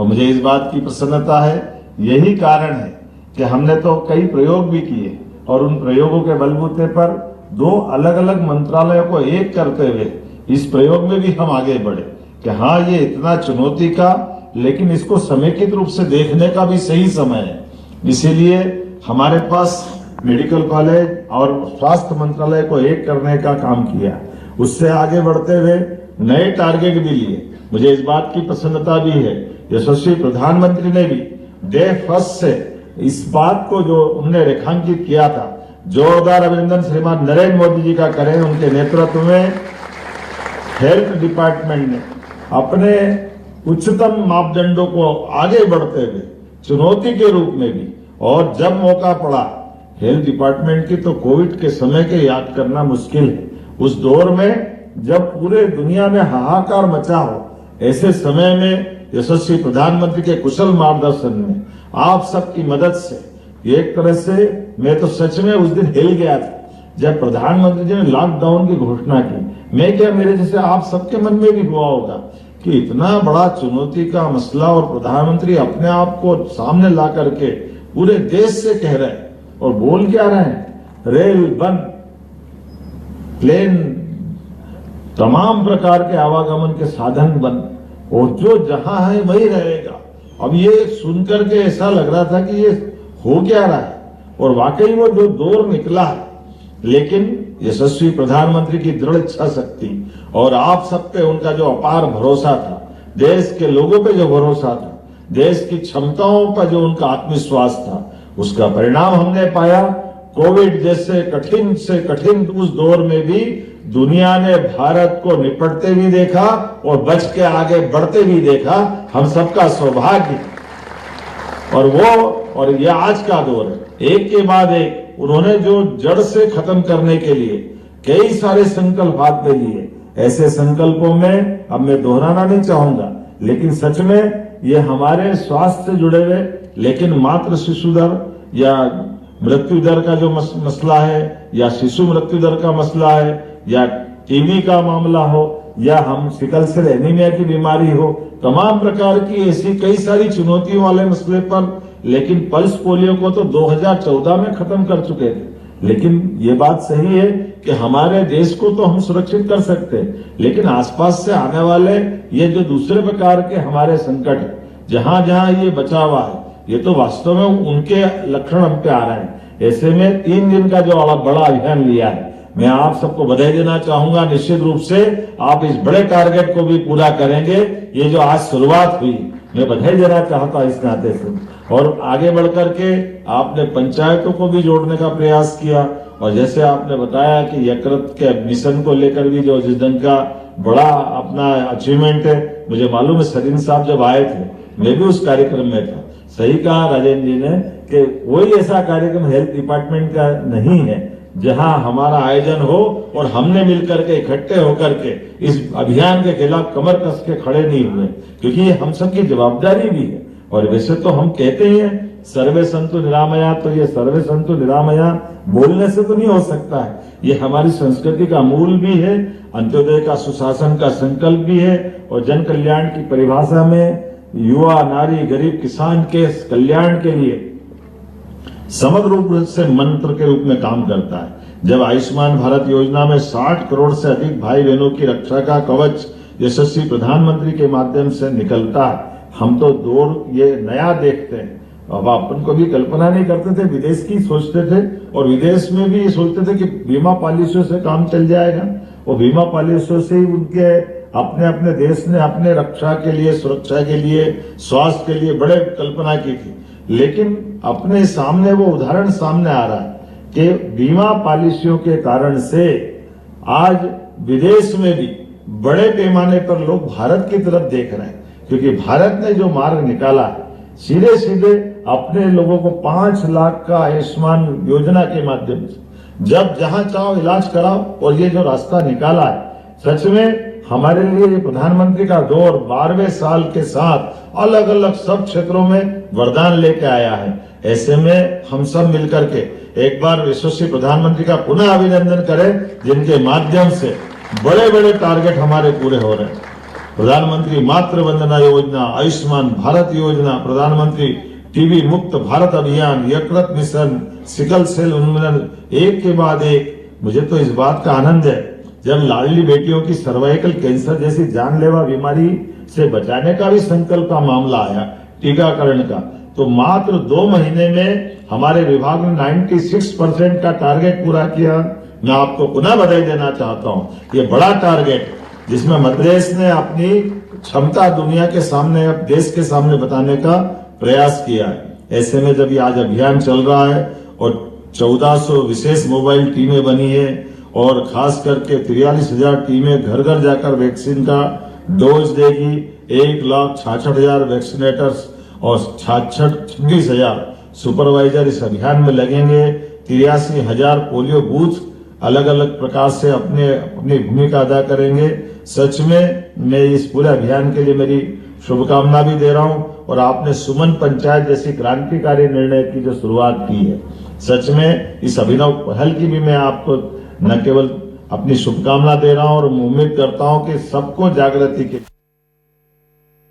और मुझे इस बात की प्रसन्नता है, यही कारण है कि हमने तो कई प्रयोग भी किए और उन प्रयोगों के बलबूते पर 2 अलग अलग मंत्रालयों को एक करते हुए इस प्रयोग में भी हम आगे बढ़े कि हाँ, ये इतना चुनौती का, लेकिन इसको समेकित रूप से देखने का भी सही समय है। इसीलिए हमारे पास मेडिकल कॉलेज और स्वास्थ्य मंत्रालय को एक करने का काम किया। उससे आगे बढ़ते हुए नए टारगेट भी लिए। मुझे इस बात की प्रसन्नता भी है, यशस्वी प्रधानमंत्री ने भी डे फर्स्ट से इस बात को जो उन्होंने रेखांकित किया था, जोरदार अभिनंदन श्रीमान नरेंद्र मोदी जी का करें। उनके नेतृत्व में हेल्थ डिपार्टमेंट ने अपने उच्चतम मापदंडों को आगे बढ़ते हुए चुनौती के रूप में भी, और जब मौका पड़ा हेल्थ डिपार्टमेंट की, तो कोविड के समय के याद करना मुश्किल है। उस दौर में जब पूरे दुनिया में हाहाकार मचा हो, ऐसे समय में यशस्वी प्रधानमंत्री के कुशल मार्गदर्शन में, आप सबकी मदद से एक तरह से मैं तो सच में उस दिन हिल गया था जब प्रधानमंत्री जी ने लॉकडाउन की घोषणा की। मैं क्या, मेरे जैसे आप सबके मन में भी हुआ होगा कि इतना बड़ा चुनौती का मसला और प्रधानमंत्री अपने आप को सामने ला करके पूरे देश से कह रहे हैं और बोल क्या रहे हैं, रेल बंद, प्लेन, तमाम प्रकार के आवागमन के साधन बंद, और जो जहां है वही रहेगा। अब ये सुनकर के ऐसा लग रहा था कि ये हो क्या रहा है, और वाकई वो जो दौर निकला है, लेकिन यशस्वी प्रधानमंत्री की दृढ़ इच्छा शक्ति और आप सब पे उनका जो अपार भरोसा था, देश के लोगों पे जो भरोसा था, देश की क्षमताओं पर जो उनका आत्मविश्वास था, उसका परिणाम हमने पाया। कोविड जैसे कठिन से कठिन उस दौर में भी दुनिया ने भारत को निपटते भी देखा और बच के आगे बढ़ते भी देखा। हम सबका सौभाग्य। और ये आज का दौर है, एक के बाद एक उन्होंने जो जड़ से खत्म करने के लिए कई सारे संकल्प हाथ में लिए। ऐसे संकल्पों में अब मैं दोहराना नहीं चाहूंगा, लेकिन सच में ये हमारे स्वास्थ्य से जुड़े हुए, लेकिन मातृ शिशु दर या मृत्यु दर का जो मसला है, या शिशु मृत्यु दर का मसला है, या टीबी का मामला हो, या हम सिकल सेल एनीमिया की बीमारी हो, तमाम प्रकार की ऐसी कई सारी चुनौतियों वाले मसले पर, लेकिन पल्स पोलियो को तो 2014 में खत्म कर चुके थे। लेकिन ये बात सही है कि हमारे देश को तो हम सुरक्षित कर सकते हैं, लेकिन आसपास से आने वाले ये जो दूसरे प्रकार के हमारे संकट, जहां जहां ये बचा हुआ है, ये तो वास्तव में उनके लक्षण हम पे आ रहे हैं। ऐसे में 3 दिन का जो बड़ा अभियान लिया है, मैं आप सबको बधाई देना चाहूंगा। निश्चित रूप से आप इस बड़े टारगेट को भी पूरा करेंगे। ये जो आज शुरुआत हुई, मैं बधाई देना चाहता इस नाते से। और आगे बढ़कर के आपने पंचायतों को भी जोड़ने का प्रयास किया, और जैसे आपने बताया कि यकृत के मिशन को लेकर भी जो जिस ढंग का बड़ा अपना अचीवमेंट है, मुझे मालूम है सलीम साहब जब आए थे, मैं भी उस कार्यक्रम में था। सही कहा राजेंद्र जी ने कि कोई ऐसा कार्यक्रम हेल्थ डिपार्टमेंट का नहीं है जहां हमारा आयोजन हो और हमने मिलकर के इकट्ठे होकर के इस अभियान के खिलाफ कमर कस के खड़े नहीं हुए, क्योंकि ये हम सबकी जवाबदारी भी है। और वैसे तो हम कहते ही हैं सर्वे संतु निरामया, तो ये सर्वे संतु निरामया बोलने से तो नहीं हो सकता है, ये हमारी संस्कृति का मूल भी है, अंत्योदय का सुशासन का संकल्प भी है, और जन कल्याण की परिभाषा में युवा, नारी, गरीब, किसान के कल्याण के लिए समग्र रूप से मंत्र के रूप में काम करता है। जब आयुष्मान भारत योजना में 60 करोड़ से अधिक भाई बहनों की रक्षा का कवच यशस्वी प्रधानमंत्री के माध्यम से निकलता है, हम तो दौर ये नया देखते हैं। अब अपन को भी कल्पना नहीं करते थे, विदेश की सोचते थे, और विदेश में भी सोचते थे कि बीमा पॉलिसियों से काम चल जाएगा, और बीमा पॉलिसियों से ही उनके अपने अपने देश ने अपने रक्षा के लिए, सुरक्षा के लिए, स्वास्थ्य के लिए बड़े कल्पना की थी। लेकिन अपने सामने वो उदाहरण सामने आ रहा है कि बीमा पॉलिसियों के कारण से आज विदेश में भी बड़े पैमाने पर लोग भारत की तरफ देख रहे हैं, क्योंकि भारत ने जो मार्ग निकाला है, सीधे सीधे अपने लोगों को 5 लाख का आयुष्मान योजना के माध्यम से जब जहां चाहो इलाज कराओ, और ये जो रास्ता निकाला है, सच में हमारे लिए ये प्रधानमंत्री का दौर 12वें साल के साथ अलग अलग सब क्षेत्रों में वरदान लेके आया है। ऐसे में हम सब मिलकर के एक बार यशस्वी प्रधानमंत्री का पुनः अभिनंदन करें, जिनके माध्यम से बड़े बड़े टारगेट हमारे पूरे हो रहे हैं। प्रधानमंत्री मातृ वंदना योजना, आयुष्मान भारत योजना, प्रधानमंत्री टीबी मुक्त भारत अभियान, यकृत मिशन, सिकल सेल उन्मूलन, एक के बाद एक। मुझे तो इस बात का आनंद है जब लाडली बेटियों की सर्वाइकल कैंसर जैसी जानलेवा बीमारी से बचाने का भी संकल्प का मामला आया, टीकाकरण का, तो मात्र 2 महीने में हमारे विभाग ने 96% का टारगेट पूरा किया। मैं आपको पुनः बधाई देना चाहता हूं। ये बड़ा टारगेट जिसमें मध्य प्रदेश ने अपनी क्षमता दुनिया के सामने, अब देश के सामने बताने का प्रयास किया है। ऐसे में जब ये आज अभियान चल रहा है और 1400 विशेष मोबाइल टीमें बनी है और खास करके 43,000 टीमें घर घर जाकर वैक्सीन का डोज देगी, 1,66,000 वैक्सीनेटर्स और 26,000 सुपरवाइजर इस अभियान में लगेंगे। 83,000 पोलियो बूथ अलग अलग प्रकार से अपनी भूमिका अदा करेंगे। सच में मैं इस पूरे अभियान के लिए मेरी शुभकामना भी दे रहा हूं और आपने सुमन पंचायत जैसी क्रांतिकारी निर्णय की जो शुरुआत की है, सच में इस अभिनव पहल की भी मैं आपको न केवल अपनी शुभकामना दे रहा हूं और उम्मीद करता हूं कि सबको जागृति के